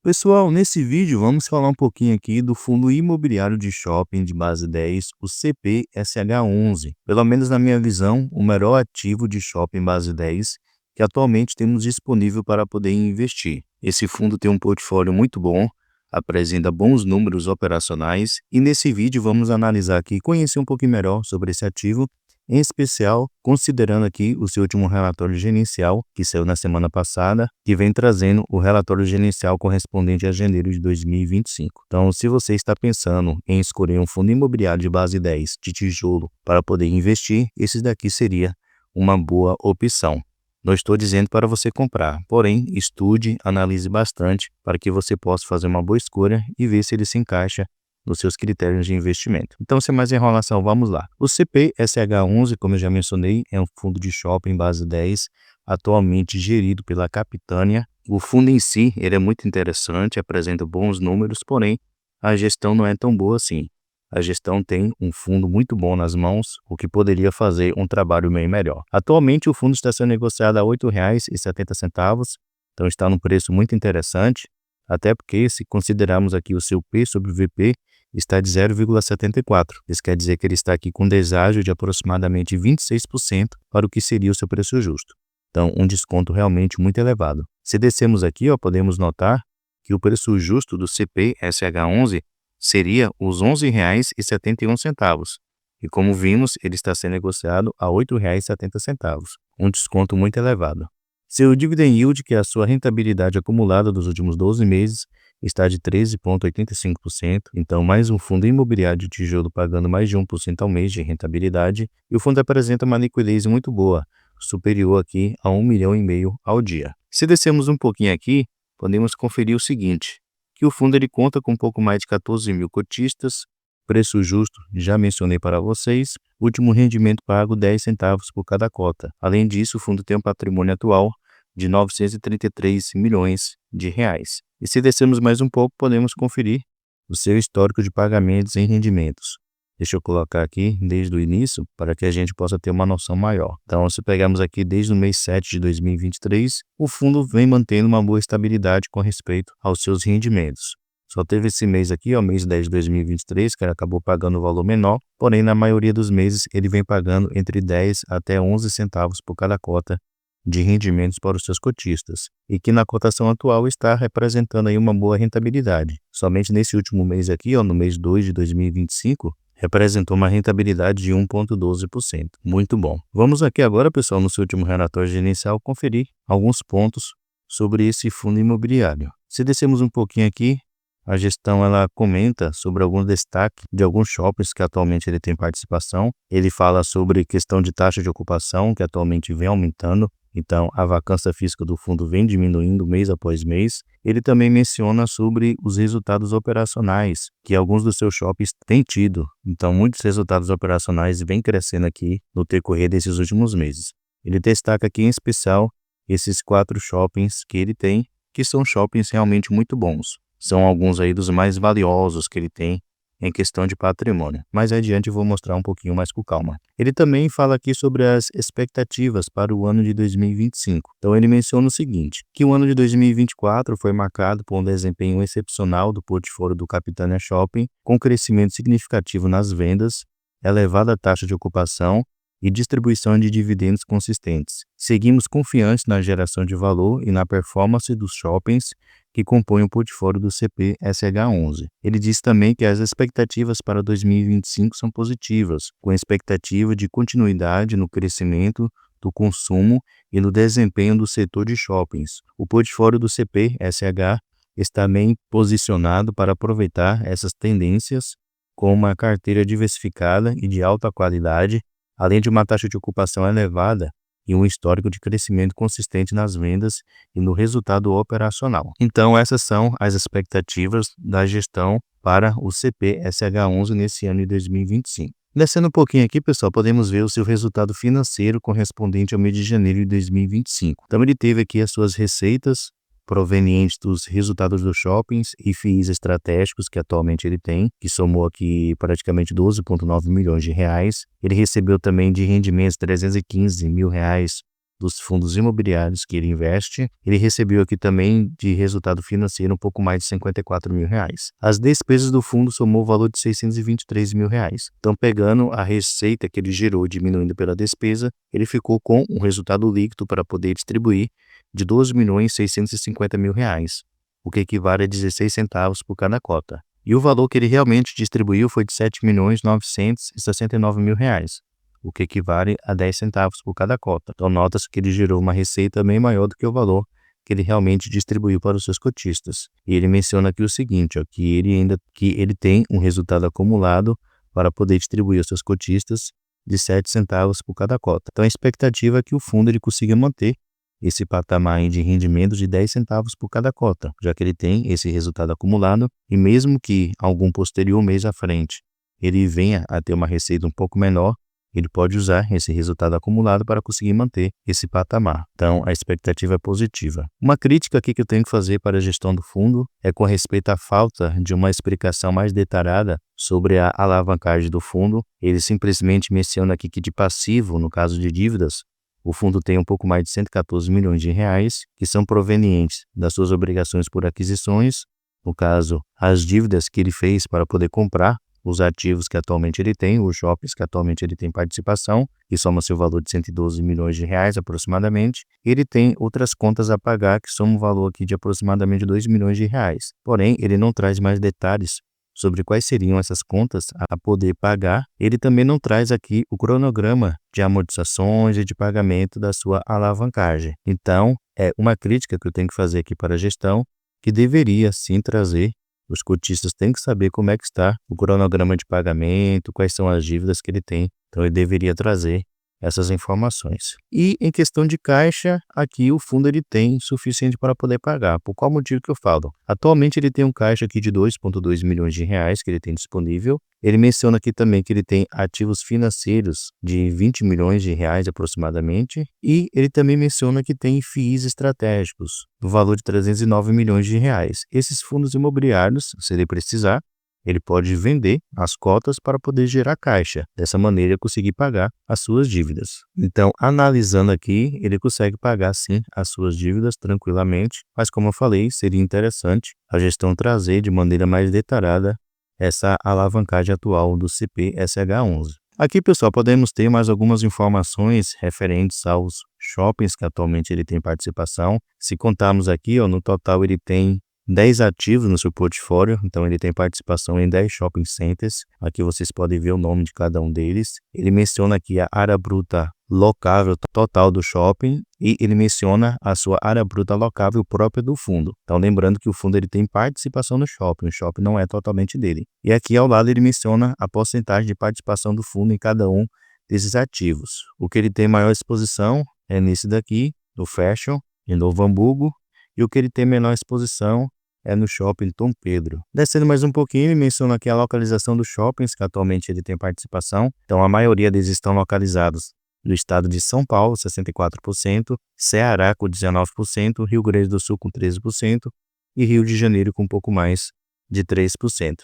Pessoal, nesse vídeo vamos falar um pouquinho aqui do Fundo Imobiliário de Shopping de base 10, o CPSH11. Pelo menos na minha visão, o melhor ativo de shopping base 10 que atualmente temos disponível para poder investir. Esse fundo tem um portfólio muito bom, apresenta bons números operacionais e nesse vídeo vamos analisar aqui e conhecer um pouquinho melhor sobre esse ativo, em especial considerando aqui o seu último relatório gerencial, que saiu na semana passada, que vem trazendo o relatório gerencial correspondente a janeiro de 2025. Então, se você está pensando em escolher um fundo imobiliário de base 10 de tijolo para poder investir, esse daqui seria uma boa opção. Não estou dizendo para você comprar, porém, estude, analise bastante para que você possa fazer uma boa escolha e ver se ele se encaixa nos seus critérios de investimento. Então, sem mais enrolação, vamos lá. O CPSH11, como eu já mencionei, é um fundo de shopping base 10, atualmente gerido pela Capitânia. O fundo em si, ele é muito interessante, apresenta bons números, porém, a gestão não é tão boa assim. A gestão tem um fundo muito bom nas mãos, o que poderia fazer um trabalho bem melhor. Atualmente, o fundo está sendo negociado a R$ 8,70, então está num preço muito interessante, até porque, se considerarmos aqui o seu P sobre VP, está de 0,74. Isso quer dizer que ele está aqui com deságio de aproximadamente 26% para o que seria o seu preço justo. Então, um desconto realmente muito elevado. Se descermos aqui, podemos notar que o preço justo do CPSH11 seria os R$ 11,71. E como vimos, ele está sendo negociado a R$ 8,70, um desconto muito elevado. Seu dividend yield, que é a sua rentabilidade acumulada dos últimos 12 meses, está de 13,85%, então mais um fundo imobiliário de tijolo pagando mais de 1% ao mês de rentabilidade, e o fundo apresenta uma liquidez muito boa, superior aqui a 1,5 milhão ao dia. Se descermos um pouquinho aqui, podemos conferir o seguinte, que o fundo ele conta com um pouco mais de 14 mil cotistas, preço justo, já mencionei para vocês, último rendimento pago 10 centavos por cada cota. Além disso, o fundo tem um patrimônio atual de R$ 933 milhões de reais. E se descermos mais um pouco, podemos conferir o seu histórico de pagamentos em rendimentos. Deixa eu colocar aqui desde o início para que a gente possa ter uma noção maior. Então, se pegarmos aqui desde o mês 7 de 2023, o fundo vem mantendo uma boa estabilidade com respeito aos seus rendimentos. Só teve esse mês aqui, mês 10 de 2023, que ele acabou pagando um valor menor, porém na maioria dos meses ele vem pagando entre 10 até 11 centavos por cada cota de rendimentos para os seus cotistas, e que na cotação atual está representando aí uma boa rentabilidade. Somente nesse último mês aqui, no mês 2 de 2025, representou uma rentabilidade de 1,12%. Muito bom. Vamos aqui agora, pessoal, no seu último relatório gerencial, conferir alguns pontos sobre esse fundo imobiliário. Se descermos um pouquinho aqui, a gestão ela comenta sobre alguns destaques de alguns shoppings que atualmente ele tem participação. Ele fala sobre questão de taxa de ocupação, que atualmente vem aumentando. Então, a vacância física do fundo vem diminuindo mês após mês. Ele também menciona sobre os resultados operacionais que alguns dos seus shoppings têm tido. Então, muitos resultados operacionais vêm crescendo aqui no decorrer desses últimos meses. Ele destaca aqui em especial esses 4 shoppings que ele tem, que são shoppings realmente muito bons. São alguns aí dos mais valiosos que ele tem em questão de patrimônio. Mais adiante eu vou mostrar um pouquinho mais com calma. Ele também fala aqui sobre as expectativas para o ano de 2025. Então ele menciona o seguinte, que o ano de 2024 foi marcado por um desempenho excepcional do portfólio do Capitânia Shopping, com crescimento significativo nas vendas, elevada taxa de ocupação e distribuição de dividendos consistentes. Seguimos confiantes na geração de valor e na performance dos shoppings que compõem o portfólio do CPSH11. Ele diz também que as expectativas para 2025 são positivas, com expectativa de continuidade no crescimento do consumo e no desempenho do setor de shoppings. O portfólio do CPSH está bem posicionado para aproveitar essas tendências com uma carteira diversificada e de alta qualidade, além de uma taxa de ocupação elevada e um histórico de crescimento consistente nas vendas e no resultado operacional. Então, essas são as expectativas da gestão para o CPSH11 nesse ano de 2025. Descendo um pouquinho aqui, pessoal, podemos ver o seu resultado financeiro correspondente ao mês de janeiro de 2025. Então, ele teve aqui as suas receitas provenientes dos resultados dos shoppings e FIIs estratégicos que atualmente ele tem, que somou aqui praticamente 12,9 milhões de reais. Ele recebeu também de rendimentos R$ 315 mil dos fundos imobiliários que ele investe, ele recebeu aqui também de resultado financeiro um pouco mais de R$ 54 mil. As despesas do fundo somou o valor de R$ 623 mil. Então, pegando a receita que ele gerou diminuindo pela despesa, ele ficou com um resultado líquido para poder distribuir de R$ 12.650 mil, o que equivale a 16 centavos por cada cota. E o valor que ele realmente distribuiu foi de R$ 7.969 mil, o que equivale a 10 centavos por cada cota. Então, nota-se que ele gerou uma receita bem maior do que o valor que ele realmente distribuiu para os seus cotistas. E ele menciona aqui o seguinte, ó, que ele tem um resultado acumulado para poder distribuir aos seus cotistas de 7 centavos por cada cota. Então, a expectativa é que o fundo ele consiga manter esse patamar de rendimento de 10 centavos por cada cota, já que ele tem esse resultado acumulado e mesmo que algum posterior mês à frente ele venha a ter uma receita um pouco menor, ele pode usar esse resultado acumulado para conseguir manter esse patamar. Então, a expectativa é positiva. Uma crítica aqui que eu tenho que fazer para a gestão do fundo é com respeito à falta de uma explicação mais detalhada sobre a alavancagem do fundo. Ele simplesmente menciona aqui que de passivo, no caso de dívidas, o fundo tem um pouco mais de R$ 114 milhões, que são provenientes das suas obrigações por aquisições, no caso, as dívidas que ele fez para poder comprar os ativos que atualmente ele tem, os shoppings que atualmente ele tem participação, que soma seu valor de R$ 112 milhões aproximadamente. Ele tem outras contas a pagar que somam um valor aqui de aproximadamente R$ 2 milhões. Porém, ele não traz mais detalhes sobre quais seriam essas contas a poder pagar. Ele também não traz aqui o cronograma de amortizações e de pagamento da sua alavancagem. Então, é uma crítica que eu tenho que fazer aqui para a gestão, que deveria sim trazer. Os cotistas têm que saber como é que está o cronograma de pagamento, quais são as dívidas que ele tem. Então, ele deveria trazer essas informações. E em questão de caixa, aqui o fundo ele tem suficiente para poder pagar. Por qual motivo que eu falo? Atualmente ele tem um caixa aqui de R$ 2,2 milhões que ele tem disponível. Ele menciona aqui também que ele tem ativos financeiros de R$ 20 milhões aproximadamente. E ele também menciona que tem FIIs estratégicos no valor de R$ 309 milhões. Esses fundos imobiliários, se ele precisar, ele pode vender as cotas para poder gerar caixa. Dessa maneira, conseguir pagar as suas dívidas. Então, analisando aqui, ele consegue pagar sim as suas dívidas tranquilamente. Mas como eu falei, seria interessante a gestão trazer de maneira mais detalhada essa alavancagem atual do CPSH11. Aqui, pessoal, podemos ter mais algumas informações referentes aos shoppings que atualmente ele tem participação. Se contarmos aqui, no total ele tem 10 ativos no seu portfólio, então ele tem participação em 10 shopping centers. Aqui vocês podem ver o nome de cada um deles. Ele menciona aqui a área bruta locável total do shopping e ele menciona a sua área bruta locável própria do fundo. Então, lembrando que o fundo ele tem participação no shopping, o shopping não é totalmente dele. E aqui ao lado ele menciona a porcentagem de participação do fundo em cada um desses ativos. O que ele tem maior exposição é nesse daqui, no Fashion, em Novo Hamburgo, e o que ele tem menor exposição é no Shopping Dom Pedro. Descendo mais um pouquinho, ele menciona aqui a localização dos shoppings, que atualmente ele tem participação. Então, a maioria deles estão localizados no estado de São Paulo, 64%, Ceará com 19%, Rio Grande do Sul com 13% e Rio de Janeiro com um pouco mais de 3%.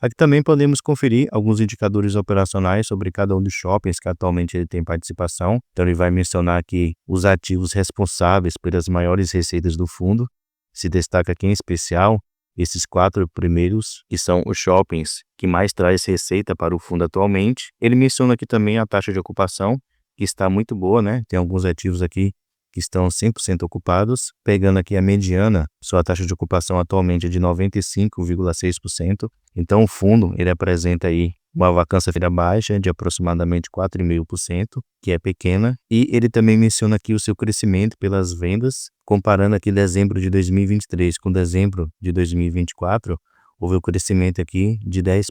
Aqui também podemos conferir alguns indicadores operacionais sobre cada um dos shoppings que atualmente ele tem participação. Então, ele vai mencionar aqui os ativos responsáveis pelas maiores receitas do fundo. Se destaca aqui em especial esses 4 primeiros, que são os shoppings que mais traz receita para o fundo atualmente. Ele menciona aqui também a taxa de ocupação, que está muito boa, né? Tem alguns ativos aqui que estão 100% ocupados. Pegando aqui a mediana, sua taxa de ocupação atualmente é de 95,6%. Então, o fundo ele apresenta aí uma vacância baixa de aproximadamente 4,5%, que é pequena. E ele também menciona aqui o seu crescimento pelas vendas. Comparando aqui dezembro de 2023 com dezembro de 2024, houve um crescimento aqui de 10%,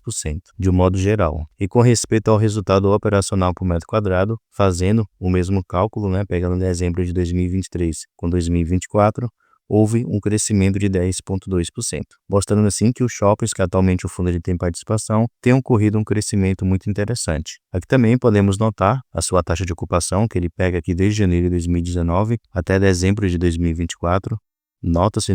de um modo geral. E com respeito ao resultado operacional por metro quadrado, fazendo o mesmo cálculo, pegando dezembro de 2023 com 2024, houve um crescimento de 10,2%, mostrando assim que os shoppings que atualmente o fundo ele tem participação têm ocorrido um crescimento muito interessante. Aqui também podemos notar a sua taxa de ocupação, que ele pega aqui desde janeiro de 2019 até dezembro de 2024. Nota-se,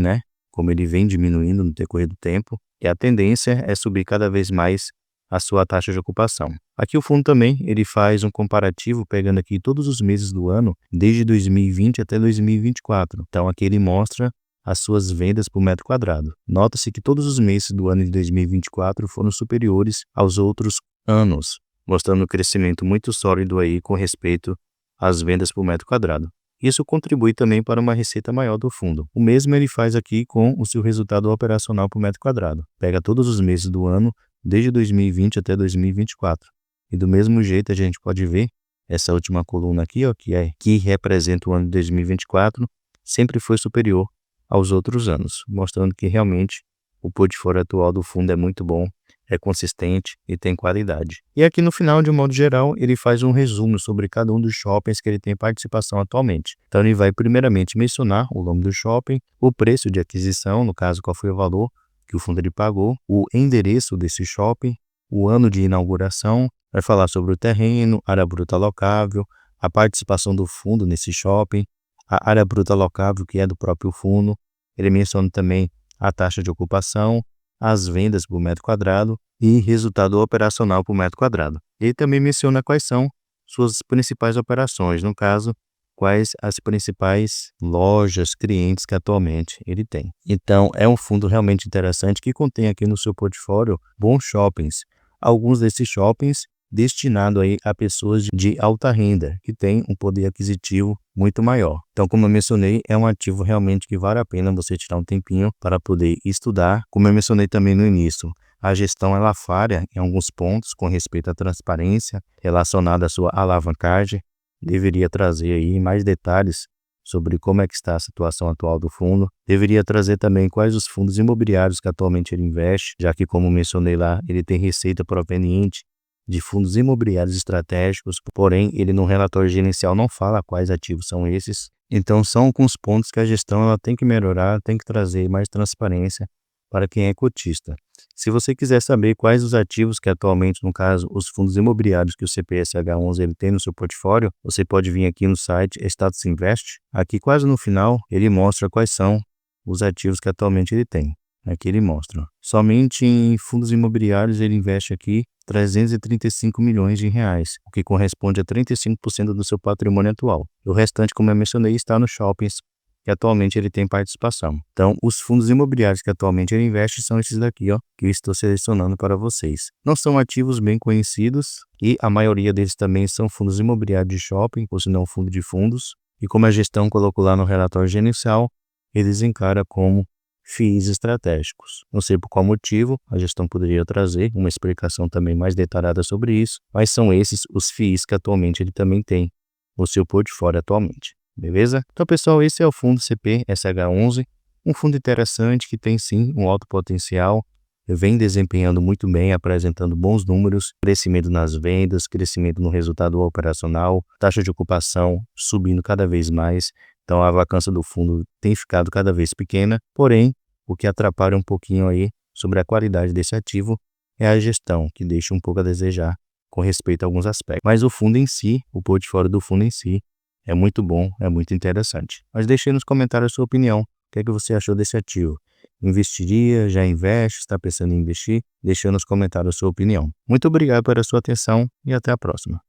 como ele vem diminuindo no decorrer do tempo, e a tendência é subir cada vez mais a sua taxa de ocupação. Aqui o fundo também ele faz um comparativo pegando aqui todos os meses do ano, desde 2020 até 2024. Então aqui ele mostra as suas vendas por metro quadrado. Nota-se que todos os meses do ano de 2024 foram superiores aos outros anos, mostrando um crescimento muito sólido aí com respeito às vendas por metro quadrado. Isso contribui também para uma receita maior do fundo. O mesmo ele faz aqui com o seu resultado operacional por metro quadrado. Pega todos os meses do ano, desde 2020 até 2024. E do mesmo jeito a gente pode ver essa última coluna aqui, ó, que representa o ano de 2024, sempre foi superior aos outros anos, mostrando que realmente o portfólio atual do fundo é muito bom, é consistente e tem qualidade. E aqui no final, de modo geral, ele faz um resumo sobre cada um dos shoppings que ele tem participação atualmente. Então ele vai primeiramente mencionar o nome do shopping, o preço de aquisição, no caso qual foi o valor que o fundo ele pagou, o endereço desse shopping, o ano de inauguração, vai falar sobre o terreno, área bruta alocável, a participação do fundo nesse shopping, a área bruta alocável que é do próprio fundo. Ele menciona também a taxa de ocupação, as vendas por metro quadrado e resultado operacional por metro quadrado. Ele também menciona quais são suas principais operações, no caso, quais as principais lojas, clientes que atualmente ele tem. Então, é um fundo realmente interessante que contém aqui no seu portfólio bons shoppings. Alguns desses shoppings destinado aí a pessoas de alta renda, que têm um poder aquisitivo muito maior. Então, como eu mencionei, é um ativo realmente que vale a pena você tirar um tempinho para poder estudar. Como eu mencionei também no início, a gestão ela falha em alguns pontos com respeito à transparência relacionada à sua alavancagem. Deveria trazer aí mais detalhes sobre como é que está a situação atual do fundo. Deveria trazer também quais os fundos imobiliários que atualmente ele investe, já que, como mencionei lá, ele tem receita proveniente de fundos imobiliários estratégicos, porém ele no relatório gerencial não fala quais ativos são esses. Então são alguns pontos que a gestão ela tem que melhorar, tem que trazer mais transparência para quem é cotista. Se você quiser saber quais os ativos que atualmente, no caso, os fundos imobiliários que o CPSH11 ele tem no seu portfólio, você pode vir aqui no site Status Invest. Aqui quase no final ele mostra quais são os ativos que atualmente ele tem. Aqui ele mostra. Somente em fundos imobiliários ele investe aqui 335 milhões de reais, o que corresponde a 35% do seu patrimônio atual. O restante, como eu mencionei, está nos shoppings que atualmente ele tem participação. Então, os fundos imobiliários que atualmente ele investe são esses daqui, ó, que eu estou selecionando para vocês. Não são ativos bem conhecidos e a maioria deles também são fundos imobiliários de shopping, ou se não fundo de fundos. E como a gestão colocou lá no relatório gerencial, eles encaram como FIIs estratégicos. Não sei por qual motivo, a gestão poderia trazer uma explicação também mais detalhada sobre isso, mas são esses os FIIs que atualmente ele também tem no seu portfólio atualmente. Beleza? Então, pessoal, esse é o fundo CPSH11, um fundo interessante que tem sim um alto potencial, vem desempenhando muito bem, apresentando bons números, crescimento nas vendas, crescimento no resultado operacional, taxa de ocupação subindo cada vez mais. Então a vacância do fundo tem ficado cada vez pequena, porém o que atrapalha um pouquinho aí sobre a qualidade desse ativo é a gestão, que deixa um pouco a desejar com respeito a alguns aspectos. Mas o fundo em si, o portfólio do fundo em si, é muito bom, é muito interessante. Mas deixe aí nos comentários a sua opinião. O que é que você achou desse ativo? Investiria? Já investe? Está pensando em investir? Deixe aí nos comentários a sua opinião. Muito obrigado pela sua atenção e até a próxima.